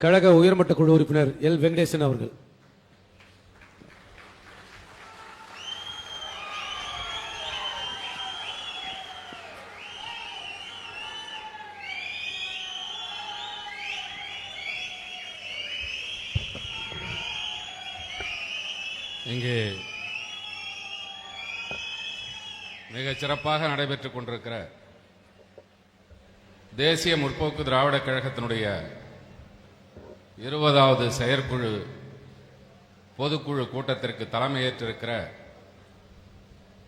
கழக உயர்மட்ட குழு உறுப்பினர் எல் வெங்கடேசன் அவர்கள். இங்கே மிகச் சிறப்பாக நடைபெற்றுக் கொண்டிருக்கிற தேசிய முற்போக்கு திராவிட கழகத்தினுடைய 20வது செயற்குழு பொதுக்குழு கூட்டத்திற்கு தலைமையேற்றிருக்கிற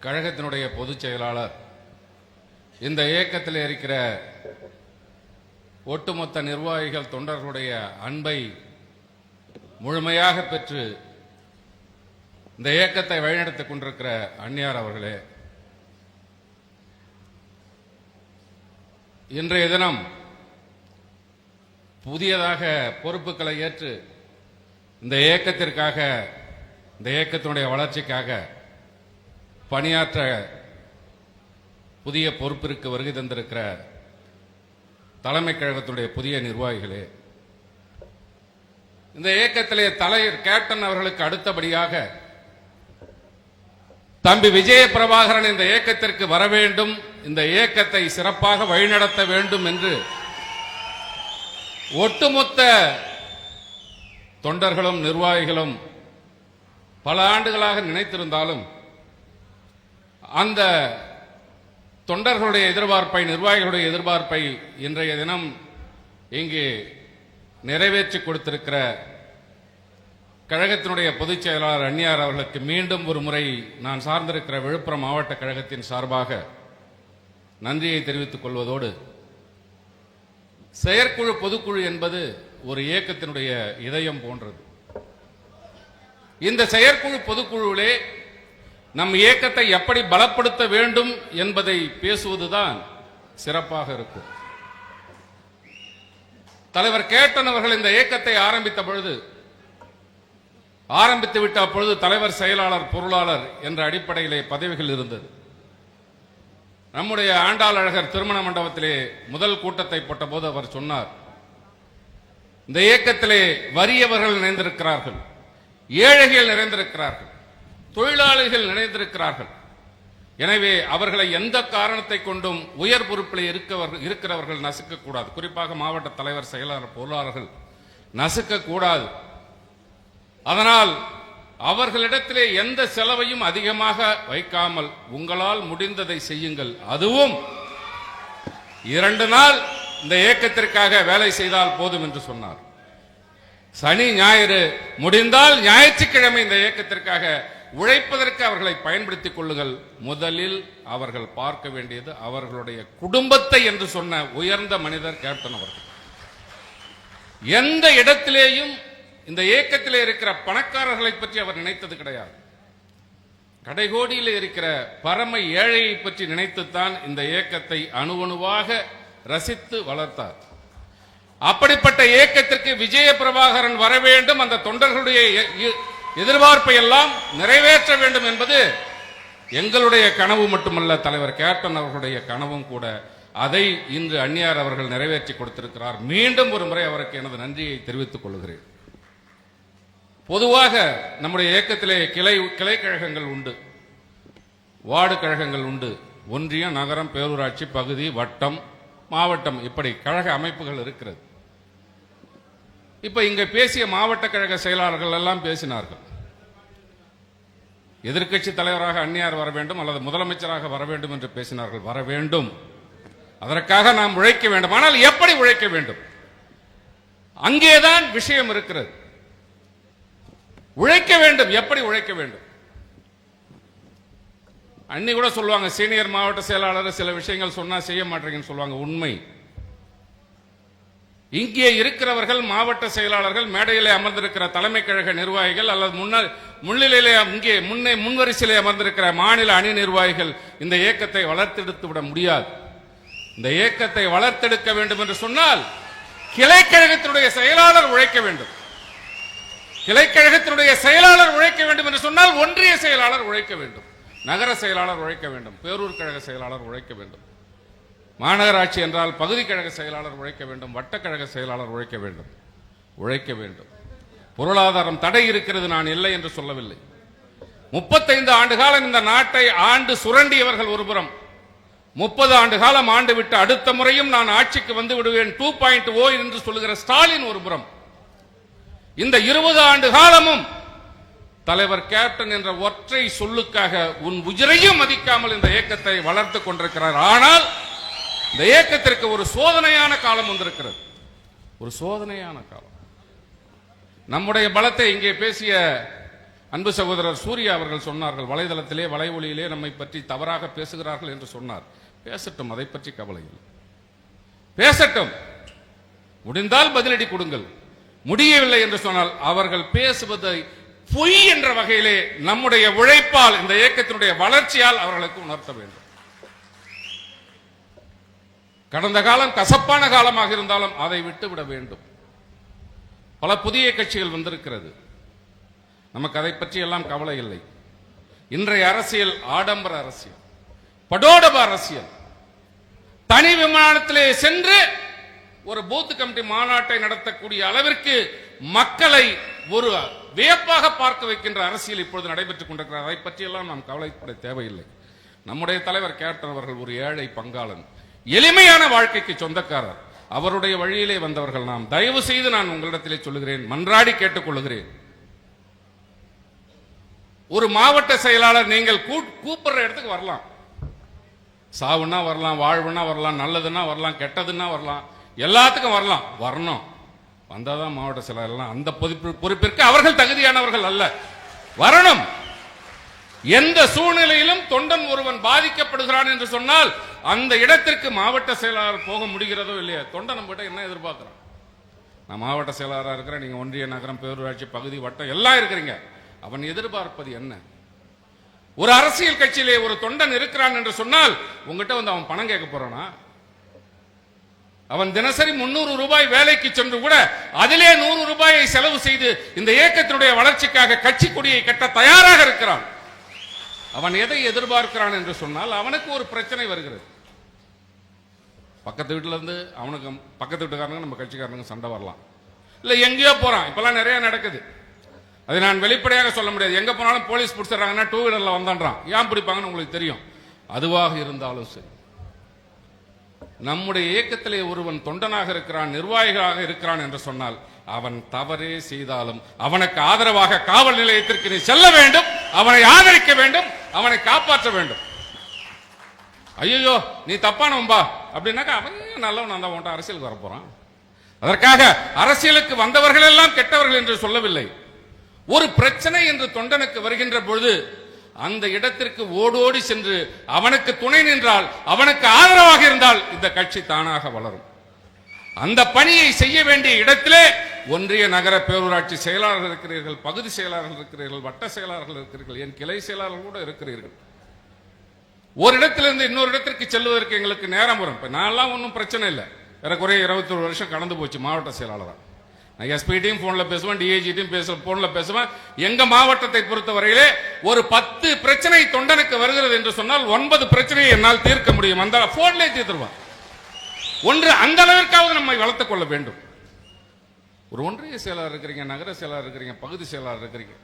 கழகத்தினுடைய பொதுச் செயலாளர், இந்த இயக்கத்தில் இருக்கிற ஒட்டுமொத்த நிர்வாகிகள் தொண்டர்களுடைய அன்பை முழுமையாக பெற்று இந்த இயக்கத்தை வழிநடத்திக் கொண்டிருக்கிற அந்நியார் அவர்களே, இன்றைய தினம் புதியதாக பொறுப்புகளை ஏற்று இந்த இயக்கத்திற்காக, இந்த இயக்கத்தினுடைய வளர்ச்சிக்காக பணியாற்ற புதிய பொறுப்பிற்கு வருகை தந்திருக்கிற தலைமை கழகத்தினுடைய புதிய நிர்வாகிகளே, இந்த இயக்கத்திலே தலைவர் கேப்டன் அவர்களுக்கு அடுத்தபடியாக தம்பி விஜய பிரபாகரன் இந்த இயக்கத்திற்கு வர வேண்டும், இந்த இயக்கத்தை சிறப்பாக வழிநடத்த வேண்டும் என்று ஒட்டுமொத்த தொண்டர்களும் நிர்வாகிகளும் பல ஆண்டுகளாக நினைத்திருந்தாலும் அந்த தொண்டர்களுடைய எதிர்பார்ப்பை, நிர்வாகிகளுடைய எதிர்பார்ப்பை இன்றைய தினம் இங்கே நிறைவேற்றி கொடுத்திருக்கிற கழகத்தினுடைய பொதுச் செயலாளர் அந்நியார் அவர்களுக்கு மீண்டும் ஒரு முறை நான் சார்ந்திருக்கிற விழுப்புரம் மாவட்ட கழகத்தின் சார்பாக நன்றியை தெரிவித்துக் கொள்வதோடு, செயற்குழு பொதுக்குழு என்பது ஒரு இயக்கத்தினுடைய இதயம் போன்றது. இந்த செயற்குழு பொதுக்குழுவிலே நம் இயக்கத்தை எப்படி பலப்படுத்த வேண்டும் என்பதை பேசுவதுதான் சிறப்பாக இருக்கும். தலைவர் கேப்டன் அவர்கள் இந்த இயக்கத்தை ஆரம்பித்துவிட்ட அப்பொழுது தலைவர், செயலாளர், பொருளாளர் என்ற அடிப்படையிலே பதவிகள் இருந்தது. நம்முடைய ஆண்டாள் அழகர் திருமண மண்டபத்திலே முதல் கூட்டத்தை போட்டபோது அவர் சொன்னார், இந்த இயக்கத்திலே வறியவர்கள் நிறைந்திருக்கிறார்கள், ஏழைகள் நிறைந்திருக்கிறார்கள், தொழிலாளிகள் நிறைந்திருக்கிறார்கள். எனவே அவர்களை எந்த காரணத்தை கொண்டும் உயர் பொறுப்பில் இருக்கிறவர்கள் நசுக்கக்கூடாது. குறிப்பாக மாவட்ட தலைவர், செயலாளர், பொருளாளர்கள் நசுக்கக்கூடாது. அதனால் அவர்களிடத்திலே எந்த செலவையும் அதிகமாக வைக்காமல் உங்களால் முடிந்ததை செய்யுங்கள், அதுவும் 2 நாள் இந்த இயக்கத்திற்காக வேலை செய்தால் போதும் என்று சொன்னார். சனி ஞாயிறு முடிந்தால் ஞாயிற்றுக்கிழமை இந்த இயக்கத்திற்காக உழைப்பதற்கு அவர்களை பயன்படுத்திக் கொள்ளுங்கள். முதலில் அவர்கள் பார்க்க வேண்டியது அவர்களுடைய குடும்பத்தை என்று சொன்ன உயர்ந்த மனிதர் கேப்டன் அவர்கள். எந்த இடத்திலேயும் இந்த இயக்கத்திலே இருக்கிற பணக்காரர்களை பற்றி அவர் நினைத்தது கிடையாது. கடைகோடியில் இருக்கிற பரம ஏழையை பற்றி நினைத்துத்தான் இந்த இயக்கத்தை அணுவணுவாக ரசித்து வளர்த்தார். அப்படிப்பட்ட இயக்கத்திற்கு விஜய பிரபாகரன் வர வேண்டும், அந்த தொண்டர்களுடைய எதிர்பார்ப்பை எல்லாம் நிறைவேற்ற வேண்டும் என்பது எங்களுடைய கனவு மட்டுமல்ல, தலைவர் கேப்டன் அவர்களுடைய கனவும் கூட. அதை இன்று அந்நியார் அவர்கள் நிறைவேற்றி கொடுத்திருக்கிறார். மீண்டும் ஒரு முறை அவருக்கு எனது நன்றியை தெரிவித்துக் கொள்கிறேன். பொதுவாக நம்முடைய இயக்கத்திலே கிளை கழகங்கள் உண்டு, வார்டு கழகங்கள் உண்டு, ஒன்றியம், நகரம், பேரூராட்சி, பகுதி, வட்டம், மாவட்டம், இப்படி கழக அமைப்புகள் இருக்கிறது. இப்ப இங்க பேசிய மாவட்ட கழக செயலாளர்கள் எல்லாம் பேசினார்கள், எதிர்க்கட்சி தலைவராக அந்நியார் வர வேண்டும் அல்லது முதலமைச்சராக வர வேண்டும் என்று பேசினார்கள். வர வேண்டும், அதற்காக நாம் உழைக்க வேண்டும். ஆனால் எப்படி உழைக்க வேண்டும்? அங்கேதான் விஷயம் இருக்கிறது. உழைக்க வேண்டும், எப்படி உழைக்க வேண்டும்? அன்னி கூட சொல்லுவாங்க, சீனியர் மாவட்ட செயலாளர் சில விஷயங்கள் சொன்னா செய்ய மாட்டீங்கன்னு சொல்லுவாங்க. உண்மை. இங்கே இருக்கிறவர்கள் மாவட்ட செயலாளர்கள், மேடையிலே அமர்ந்திருக்கிற தலைமை கழக நிர்வாகிகள் அல்லது முன்னிலையிலே இங்கே முன்வரிசையிலே அமர்ந்திருக்கிற மாநில அணி நிர்வாகிகள் இந்த இயக்கத்தை வளர்த்தெடுத்து விட முடியாது. இந்த இயக்கத்தை வளர்த்தெடுக்க வேண்டும் என்று சொன்னால் கிளை கழகத்தினுடைய செயலாளர் உழைக்க வேண்டும். கிளைக்கழகத்தினுடைய செயலாளர் உழைக்க வேண்டும் என்று சொன்னால் ஒன்றிய செயலாளர் உழைக்க வேண்டும், நகர செயலாளர் உழைக்க வேண்டும், பேரூர் கழக செயலாளர் உழைக்க வேண்டும், மாநகராட்சி என்றால் பகுதி கழக செயலாளர் உழைக்க வேண்டும், வட்டக்கழக செயலாளர் உழைக்க வேண்டும். உழைக்க வேண்டும். பொருளாதாரம் தடை இருக்கிறது, நான் இல்லை என்று சொல்லவில்லை. 35 ஆண்டு காலம் இந்த நாட்டை ஆண்டு சுரண்டியவர்கள் ஒருபுறம், 30 ஆண்டு காலம் ஆண்டு விட்டு அடுத்த முறையும் நான் ஆட்சிக்கு வந்து விடுவேன் 2.0 என்று சொல்லுகிற ஸ்டாலின் ஒருபுறம், இந்த 20 ஆண்டு காலமும் தலைவர் கேப்டன் என்ற ஒற்றை சொல்லுக்காக உன் உயிரையும் மதிக்காமல் இந்த இயக்கத்தை வளர்த்துக் கொண்டிருக்கிறார். ஆனால் இந்த இயக்கத்திற்கு ஒரு சோதனையான காலம் வந்திருக்கிறது, ஒரு சோதனையான காலம். நம்முடைய பலத்தை இங்கே பேசிய அன்பு சகோதரர் சூர்யா அவர்கள் சொன்னார்கள், வலைதளத்திலே வலைவொலியிலே நம்மை பற்றி தவறாக பேசுகிறார்கள் என்று சொன்னார். பேசட்டும், அதை பற்றி கவலை இல்லை, பேசட்டும். முடிந்தால் பதிலடி கொடுங்கள், முடியவில்லை என்று சொன்னால் அவர்கள் பேசுவதை பொய் என்ற வகையிலே நம்முடைய உழைப்பால் இந்த இயக்கத்தினுடைய வளர்ச்சியால் அவர்களுக்கு உணர்த்த வேண்டும். கடந்த காலம் கசப்பான காலமாக இருந்தாலும் அதை விட்டுவிட வேண்டும். பல புதிய கட்சிகள் வந்திருக்கிறது, நமக்கு அதை பற்றி எல்லாம் கவலை இல்லை. இன்றைய அரசியல் ஆடம்பர அரசியல், படோடப அரசியல். தனி விமானத்திலே சென்று ஒரு பூத் கமிட்டி மாநாட்டை நடத்தக்கூடிய அளவிற்கு மக்களை ஒரு வியப்பாக பார்க்க வைக்கின்ற அரசியல் இப்பொழுது நடைபெற்றுக் கொண்டிருக்கிறார். அதை பற்றி எல்லாம் நாம் கவலைப்பட தேவையில்லை. நம்முடைய தலைவர் கேப்டன் அவர்கள் ஒரு ஏழை பங்காளன், எளிமையான வாழ்க்கைக்கு சொந்தக்காரர். அவருடைய வழியிலே வந்தவர்கள் நாம். தயவு செய்து நான் உங்களிடத்திலே சொல்லுகிறேன், மன்றாடி கேட்டுக்கொள்ளுகிறேன், ஒரு மாவட்ட செயலாளர் நீங்கள் கூப்பிடுற இடத்துக்கு வரலாம். சாவுன்னா வரலாம், வாழ்வுன்னா வரலாம், நல்லதுன்னா வரலாம், கெட்டதுன்னா வரலாம், எல்லாத்துக்கும் வரலாம். வரணும், வந்தாதான் மாவட்ட செயலாளர். அந்த பொறுப்பிற்கு அவர்கள் தகுதியானவர்கள் அல்ல, வரணும். எந்த சூழ்நிலையிலும் தொண்டன் ஒருவன் பாதிக்கப்படுகிறான் என்று சொன்னால் அந்த இடத்திற்கு மாவட்ட செயலாளர் போக முடிகிறதோ இல்லையா? தொண்டன் நம்ம கிட்ட என்ன எதிர்பார்க்கிறான்? நான் மாவட்ட செயலாளராக இருக்கிறேன், நீங்க ஒன்றிய, நகரம், பேரூராட்சி, பகுதி, வட்டம் எல்லாம் இருக்கிறீங்க. அவன் எதிர்பார்ப்பது என்ன? ஒரு அரசியல் கட்சியிலே ஒரு தொண்டன் இருக்கிறான் என்று சொன்னால் உங்ககிட்ட வந்து அவன் பணம் கேட்க போறானா? அவன் தினசரி 300 ரூபாய் வேலைக்கு சென்று கூட அதிலே 100 ரூபாயை செலவு செய்து இந்த இயக்கத்தினுடைய வளர்ச்சிக்காக கட்சி கொடியை கட்ட தயாராக இருக்கிறான். அவன் எதை எதிர்பார்க்கிறான் என்று சொன்னால் அவனுக்கு ஒரு பிரச்சனை வருகிறது. பக்கத்து வீட்டுல இருந்து அவனுக்கு பக்கத்து வீட்டுக்காரங்க நம்ம கட்சிக்காரங்க சண்டை வரலாம், இல்ல எங்கேயோ போறான். இப்பெல்லாம் நிறைய நடக்குது, அதை நான் வெளிப்படையாக சொல்ல முடியாது. எங்க போனாலும் போலீஸ் பிடிச்சிடறாங்கன்னா 2 வீலர்ல வந்தான்றான். ஏன் பிடிப்பாங்கன்னு உங்களுக்கு தெரியும். அதுவாக இருந்தாலும் சரி, நம்முடைய இயக்கத்திலே ஒருவன் தொண்டனாக இருக்கிறான், நிர்வாகிகளாக இருக்கிறான் என்று சொன்னால் அவன் தவறே செய்தாலும் அவனுக்கு ஆதரவாக காவல் நிலையத்திற்கு நீ செல்ல வேண்டும், அவனை ஆதரிக்க வேண்டும், அவனை காப்பாற்ற வேண்டும். ஐயோ நீ தப்பானவன்பா அப்படின்னாக்கா அவன் நல்லவன், அந்த உன்ட்ட அரசியலுக்கு வரப்போறான். அதற்காக அரசியலுக்கு வந்தவர்கள் எல்லாம் கெட்டவர்கள் என்று சொல்லவில்லை. ஒரு பிரச்சனை என்று தொண்டனுக்கு வருகின்ற பொழுது அந்த இடத்திற்கு ஓடோடி சென்று அவனுக்கு துணை நின்றால், அவனுக்கு ஆதரவாக இருந்தால் இந்த கட்சி தானாக வளரும். அந்த பணியை செய்ய வேண்டிய இடத்திலே ஒன்றிய, நகர, பேரூராட்சி செயலாளர்கள் இருக்கிறீர்கள், பகுதி செயலாளர்கள் இருக்கிறீர்கள், வட்ட செயலாளர்கள் இருக்கிறீர்கள், என் கிளை செயலாளர்கள் கூட இருக்கிறீர்கள். ஒரு இடத்திலிருந்து இன்னொரு இடத்திற்கு செல்வதற்கு எங்களுக்கு நேரம் வரும். இப்ப நான்லாம் ஒன்றும் பிரச்சனை இல்லை, ஏறக்குறைய 21 வருஷம் கடந்து போச்சு மாவட்ட செயலாளராக. நான் எஸ்பிட்டையும் போன்ல பேசுவேன், டிஐஜிட்டையும் போன்ல பேசுவேன். எங்க மாவட்டத்தை பொறுத்தவரையிலே ஒரு 10 பிரச்சனை தொண்டனுக்கு வருகிறது என்று சொன்னால் 9 பிரச்சனையை என்னால் தீர்க்க முடியும். அந்த போன்லேயே தீர்த்துருவான். ஒன்று, அந்த அளவிற்காவது நம்மை வளர்த்துக் கொள்ள வேண்டும். ஒரு ஒன்றிய செயலாளர் இருக்கிறீங்க, நகர செயலாளர் இருக்கிறீங்க, பகுதி செயலாளர் இருக்கிறீங்க,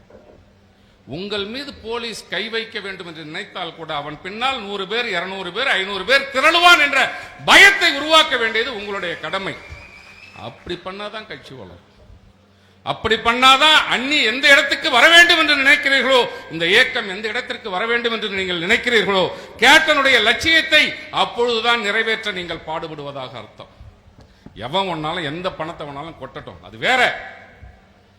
உங்கள் மீது போலீஸ் கை வைக்க வேண்டும் என்று நினைத்தால் கூட அவன் பின்னால் 100 பேர், 200 பேர், 500 பேர் திரளுவான் என்ற பயத்தை உருவாக்க வேண்டியது உங்களுடைய கடமை. அப்படி பண்ணாதான் கட்சி வளரும். அப்படி பண்ணாதான் அண்ணி எந்த இடத்துக்கு வர வேண்டும் என்று நினைக்கிறீர்களோ, இந்த இயக்கம் எந்த இடத்திற்கு வர வேண்டும் என்று நீங்கள் நினைக்கிறீர்களோ, கேப்டனுடைய லட்சியத்தை அப்பொழுதுதான் நிறைவேற்ற நீங்கள் பாடுபடுவதாக அர்த்தம். எவன் ஒன்னாலும் எந்த பணத்தை வேணாலும் கொட்டட்டும், அது வேற.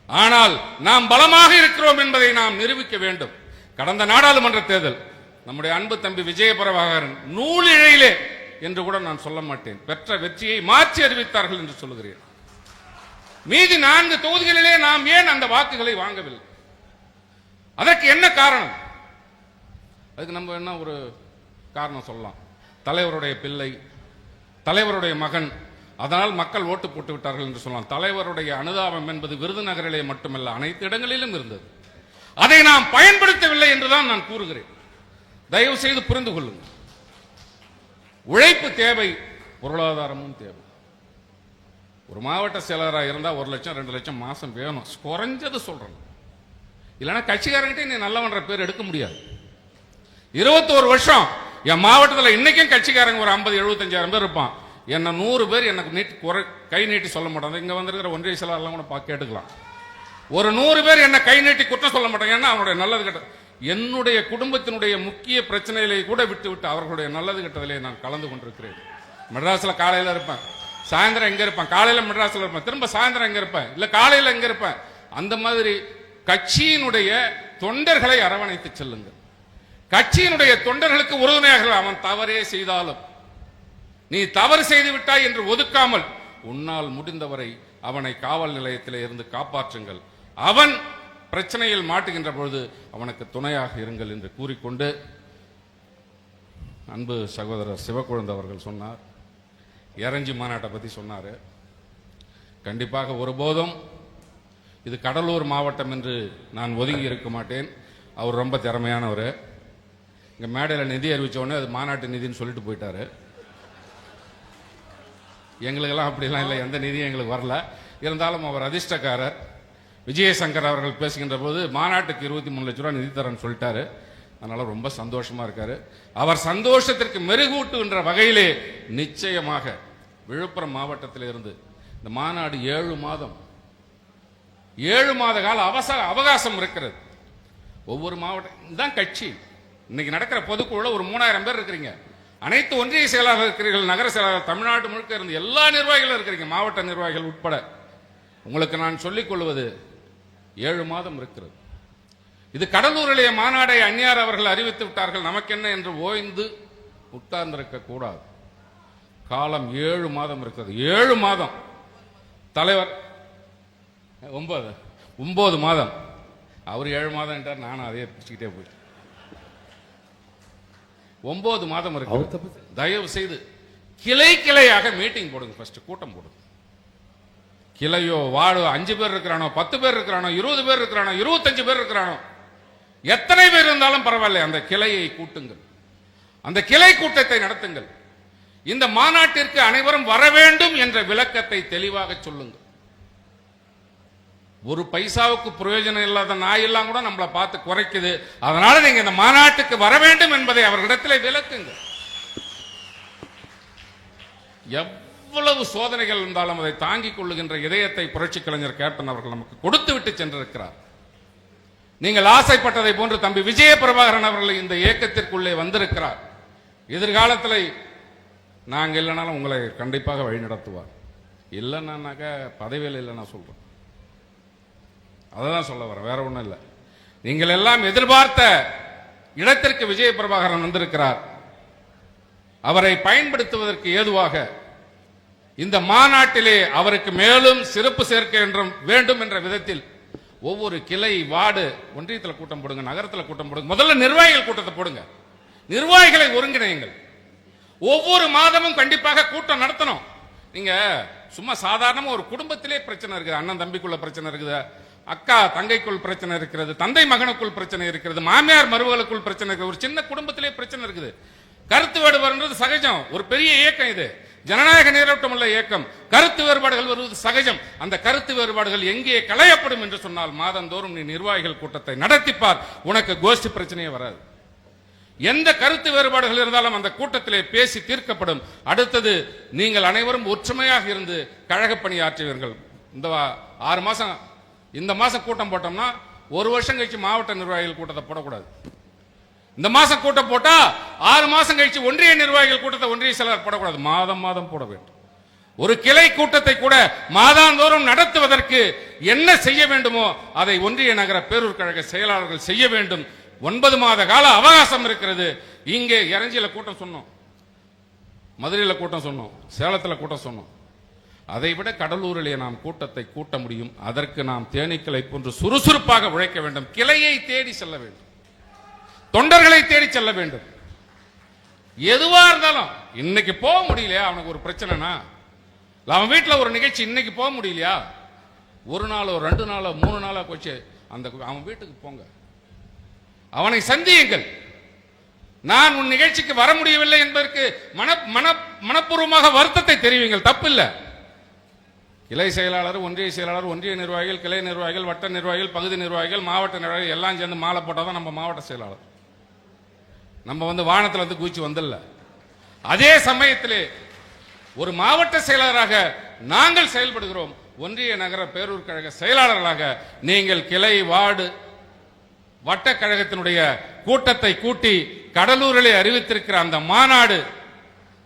ஆனால் நாம் பலமாக இருக்கிறோம் என்பதை நாம் நிரூபிக்க வேண்டும். கடந்த நாடாளுமன்ற தேர்தல் நம்முடைய அன்பு தம்பி விஜயபிரபாகரன் நூலிழையிலே என்று கூட நான் சொல்ல மாட்டேன், பெற்ற வெற்றியை மாற்றி அறிவித்தார்கள் என்று சொல்லுகிறேன். மீதி 4 தொகுதிகளிலே நாம் ஏன் அந்த வாக்குகளை வாங்கவில்லை? அதற்கு என்ன காரணம்? அதுக்கு நம்ம என்ன ஒரு காரணம் சொல்லலாம். தலைவருடைய பிள்ளை, தலைவருடைய மகன், அதனால் மக்கள் ஓட்டு போட்டு விட்டார்கள் என்று சொல்லலாம். தலைவருடைய அனுதாபம் என்பது விருதுநகரிலே மட்டுமல்ல, அனைத்து இடங்களிலும் இருந்தது. அதை நாம் பயன்படுத்தவில்லை என்றுதான் நான் கூறுகிறேன். தயவு செய்து புரிந்து கொள்ளுங்கள். உழைப்பு தேவை, பொருளாதாரமும் தேவை. ஒரு மாவட்ட செயலராக இருந்தால் 1 லட்சம் 2 லட்சம் மாசம் வேணும், குறைஞ்சது சொல்றேன். இல்லைன்னா கட்சிக்காரங்கிட்ட நீ நல்லவன்ற பேர் எடுக்க முடியாது. 21 வருஷம் என் மாவட்டத்தில் இன்னைக்கும் கட்சிக்காரங்க ஒரு 50-75 பேர் இருப்பான். என்ன 100 பேர் எனக்கு கை நீட்டி சொல்ல மாட்டாங்க. இங்க வந்திருக்கிற ஒன்றிய செயலாளர்லாம் கூட கேட்டுக்கலாம். ஒரு 100 பேர் என்ன கை நீட்டி குற்றம் சொல்ல மாட்டாங்க. ஏன்னா அவனுடைய நல்லது கெட்ட என்னுடைய குடும்பத்தினுடைய முக்கிய பிரச்சனைகளை கூட விட்டு அவர்களுடைய நல்லது கெட்டதிலே நான் கலந்து கொண்டிருக்கிறேன். மெட்ராஸ்ல காலையில இருப்பேன், சாயந்தரம் எங்க இருப்பேன். காலையில மெட்ராஸ்ல இருப்பேன், திரும்ப சாயந்தரம் எங்க இருப்பேன், இல்ல காலையில எங்க இருப்பேன். அந்த மாதிரி கட்சியினுடைய தொண்டர்களை அரவணைத்து செல்லுங்கள். கட்சியினுடைய தொண்டர்களுக்கு உறுதுணையாக அவன் தவறே செய்தாலும் நீ தவறு செய்து விட்டாய் என்று ஒதுக்காமல் உன்னால் முடிந்தவரை அவனை காவல் நிலையத்திலே இருந்து காப்பாற்றுங்கள். அவன் பிரச்சனையில் மாட்டுகின்ற பொழுது அவனுக்கு துணையாக இருங்கள் என்று கூறிக்கொண்டு, அன்பு சகோதரர் சிவக்குழந்தை அவர்கள் சொன்னார், எரஞ்சி மாநாட்டை பத்தி சொன்னாரு. கண்டிப்பாக ஒருபோதும் இது கடலூர் மாவட்டம் என்று நான் ஒதுங்கி இருக்க மாட்டேன். அவர் ரொம்ப திறமையானவர். இங்க மேடையில் நிதி அறிவிச்ச உடனே அது மாநாட்டு நிதின்னு சொல்லிட்டு போயிட்டாரு. எங்களுக்கெல்லாம் அப்படிலாம் இல்லை, எந்த நிதியும் எங்களுக்கு வரல. இருந்தாலும் அவர் அதிர்ஷ்டக்காரர். விஜயசங்கர் அவர்கள் பேசுகின்ற போது மாநாட்டுக்கு 23 லட்சம் ரூபாய் நிதி தரேன்னு சொல்லிட்டாரு. அதனால ரொம்ப சந்தோஷமா இருக்காரு. அவர் சந்தோஷத்திற்கு மெருகூட்டுகின்ற வகையிலே நிச்சயமாக விழுப்புரம் மாவட்டத்தில் இருந்து இந்த மாநாடு 7 மாத கால அவகாசம் இருக்கிறது. ஒவ்வொரு மாவட்டம் தான் கட்சி. இன்னைக்கு நடக்கிற பொதுக்குழுல ஒரு 3000 பேர் இருக்கிறீங்க. அனைத்து ஒன்றிய செயலாளர் இருக்கிறீர்கள், நகர செயலாளர், தமிழ்நாடு முழுக்க இருந்து எல்லா நிர்வாகிகளும் இருக்கிறீங்க, மாவட்ட நிர்வாகிகள் உட்பட. உங்களுக்கு நான் சொல்லிக் கொள்வது 7 மாதம் இருக்கிறது. இது கடலூரிலே மாநாடை அந்நியார் அவர்கள் அறிவித்து விட்டார்கள், நமக்கு என்ன என்று ஓய்ந்து உட்கார்ந்திருக்க கூடாது. காலம் 7 மாதம் இருக்கிறது. 7 மாதம். தலைவர் 9 மாதம். அவர் 7 மாதம் என்றார், நானும் அதே பிடிச்சுக்கிட்டே போயிட்டேன். 9 மாதம் இருக்கு. தயவு செய்து கிளையாக மீட்டிங் போடுங்க. ஃபர்ஸ்ட் கூட்டம் போடுங்க. கிளையோ வாழோ 5 பேர் இருக்கிறானோ, 10 பேர் இருக்கிறானோ, 20 பேர் இருக்கிறானோ, 25 பேர் இருக்கிறானோ, எத்தனை பேர் இருந்தாலும் பரவாயில்லை, அந்த கிளையை கூட்டுங்கள். அந்த கிளை கூட்டத்தை நடத்துங்கள். இந்த மாநாட்டிற்கு அனைவரும் வர வேண்டும் என்ற விளக்கத்தை தெளிவாக சொல்லுங்கள். ஒரு பைசாவுக்கு பிரயோஜனம் இல்லாத நாயெல்லாம் கூட நம்மளை பார்த்து குறைக்குது. அதனால நீங்க இந்த மாநாட்டுக்கு வர வேண்டும் என்பதை அவர்களிடத்தில் விளக்குங்கள். எவ்வளவு சோதனைகள் இருந்தாலும் அதை தாங்கிக் கொள்ளுகின்ற இதயத்தை புரட்சி கலைஞர் கேப்டன் அவர்கள் நமக்கு கொடுத்து விட்டு சென்றிருக்கிறார். நீங்கள் ஆசைப்பட்டதை போன்று தம்பி விஜய பிரபாகரன் அவர்கள் இந்த இயக்கத்திற்குள்ளே வந்திருக்கிறார். எதிர்காலத்தில் நாங்க இல்லைனாலும் உங்களை கண்டிப்பாக வழிநடத்துவார். இல்லைன்னாக்க பதவியில் இல்லை நான் சொல்றேன். அதான் சொல்ல வரேன், வேற ஒண்ணும் இல்லை. நீங்கள் எல்லாம் எதிர்பார்த்த இடத்திற்கு விஜய பிரபாகரன் வந்திருக்கிறார். அவரை பயன்படுத்துவதற்கு ஏதுவாக இந்த மாநாட்டிலே அவருக்கு மேலும் சிறப்பு சேர்க்க வேண்டும் என்ற விதத்தில் ஒவ்வொரு கிளை, வார்டு, ஒன்றியத்தில் கூட்டம் போடுங்க, நகரத்தில் கூட்டம் போடுங்க. முதல்ல நிர்வாகிகள் கூட்டத்தை போடுங்க. நிர்வாகிகளை ஒருங்கிணையுங்கள். ஒவ்வொரு மாதமும் கண்டிப்பாக கூட்டம் நடத்தணும். நீங்க சும்மா சாதாரணமா ஒரு குடும்பத்திலே பிரச்சனை இருக்குது, அண்ணன் தம்பிக்குள்ள பிரச்சனை இருக்குது, அக்கா தங்கைக்குள் பிரச்சனை இருக்கிறது, தந்தை மகனுக்குள் பிரச்சனை இருக்கிறது, மாமியார் மருமகளுக்குள் பிரச்சனை இருக்குது, ஒரு சின்ன குடும்பத்திலே பிரச்சனை இருக்குது. கருத்து வேறுபாடுன்றது சகஜம். ஒரு பெரிய இயக்கம் இது, ஜனநாயக நீரோட்டம் உள்ள இயக்கம். கருத்து வேறுபாடுகள் வருவது சகஜம். அந்த கருத்து வேறுபாடுகள் எங்கே களையப்படும் என்று சொன்னால் மாதந்தோறும் நீ நிர்வாகிகள் கூட்டத்தை நடத்திப்பார், உனக்கு கோஷ்டி பிரச்சனையே வராது. எந்த கருத்து வேறுபாடுகள் இருந்தாலும் அந்த கூட்டத்திலே பேசி தீர்க்கப்படும். அடுத்தது, நீங்கள் அனைவரும் ஒற்றுமையாக இருந்து கழக பணியாற்றுவீர்கள். இந்த 6 மாசம், இந்த மாசம் கூட்டம் போட்டோம்னா 1 வருஷம் கழிச்சு மாவட்ட நிர்வாகிகள் கூட்டத்தை போடக்கூடாது. இந்த மாசம் கூட்டம் போட்டா 6 மாசம் கழிச்சு ஒன்றிய நிர்வாகிகள் கூட்டத்தை ஒன்றிய செயலர் போடக்கூடாது, மாதம் மாதம் போட வேண்டும். ஒரு கிளை கூட்டத்தை கூட மாதாந்தோறும் நடத்துவதற்கு என்ன செய்ய வேண்டுமோ அதை ஒன்றிய நகர பேரூர் கழக செயலாளர்கள் செய்ய வேண்டும். 9 மாத கால அவகாசம் இருக்கிறது. இங்கே எரஞ்சியில கூட்டம் சொன்னோம், மதுரையில் கூட்டம் சொன்னோம், சேலத்தில் கூட்டம் சொன்னோம். அதை விட கடலூரிலே நாம் கூட்டத்தை கூட்ட முடியும். அதற்கு நாம் தேனீக்களை போன்று சுறுசுறுப்பாக உழைக்க வேண்டும். கிளையை தேடி செல்ல வேண்டும், தொண்டர்களை தேடி செல்ல வேண்டும். எதுவா இருந்தாலும் இன்னைக்கு போக முடியலையா, அவனுக்கு ஒரு பிரச்சனைனா, அவன் வீட்டில் ஒரு நிகழ்ச்சி இன்னைக்கு போக முடியலையா, 1 நாளோ 2 நாளோ 3 நாளோ போச்சு, அவன் வீட்டுக்கு போங்க, அவனை சந்தியுங்கள். நான் உன் நிகழ்ச்சிக்கு வர முடியவில்லை என்பதற்கு மனப்பூர்வமாக வருத்தத்தை தெரிவிங்கள், தப்பில்லை. கிளை செயலாளர், ஒன்றிய செயலாளர், ஒன்றிய நிர்வாகிகள், கிளை நிர்வாகிகள், வட்ட நிர்வாகிகள், பகுதி நிர்வாகிகள், மாவட்ட நிர்வாகிகள் எல்லாம் சேர்ந்து மாலை போட்டால் தான் நம்ம மாவட்ட செயலாளர். நம்ம வானத்தில் குதிச்சு வந்துடல. அதே சமயத்திலே ஒரு மாவட்ட செயலாளராக நாங்கள் செயல்படுகிறோம். ஒன்றிய நகர பேரூர் கழக செயலாளர்களாக நீங்கள் கிளை, வார்டு, வட்ட கழகத்தினுடைய கூட்டத்தை கூட்டி கடலூரிலே அறிவித்திருக்கிற அந்த மாநாடு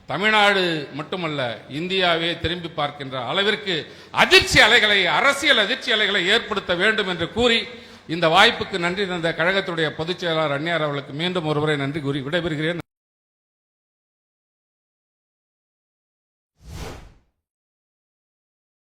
தமிழ்நாடு மட்டுமல்ல, இந்தியாவே திரும்பி பார்க்கின்ற அளவிற்கு அதிர்ச்சி அலைகளை, அரசியல் அதிர்ச்சி அலைகளை ஏற்படுத்த வேண்டும் என்று கூறி இந்த வாய்ப்புக்கு நன்றி தந்த கழகத்துடைய பொதுச் செயலாளர் அந்நியார் அவர்களுக்கு மீண்டும் ஒருமுறை நன்றி கூறி விடைபெறுகிறேன்.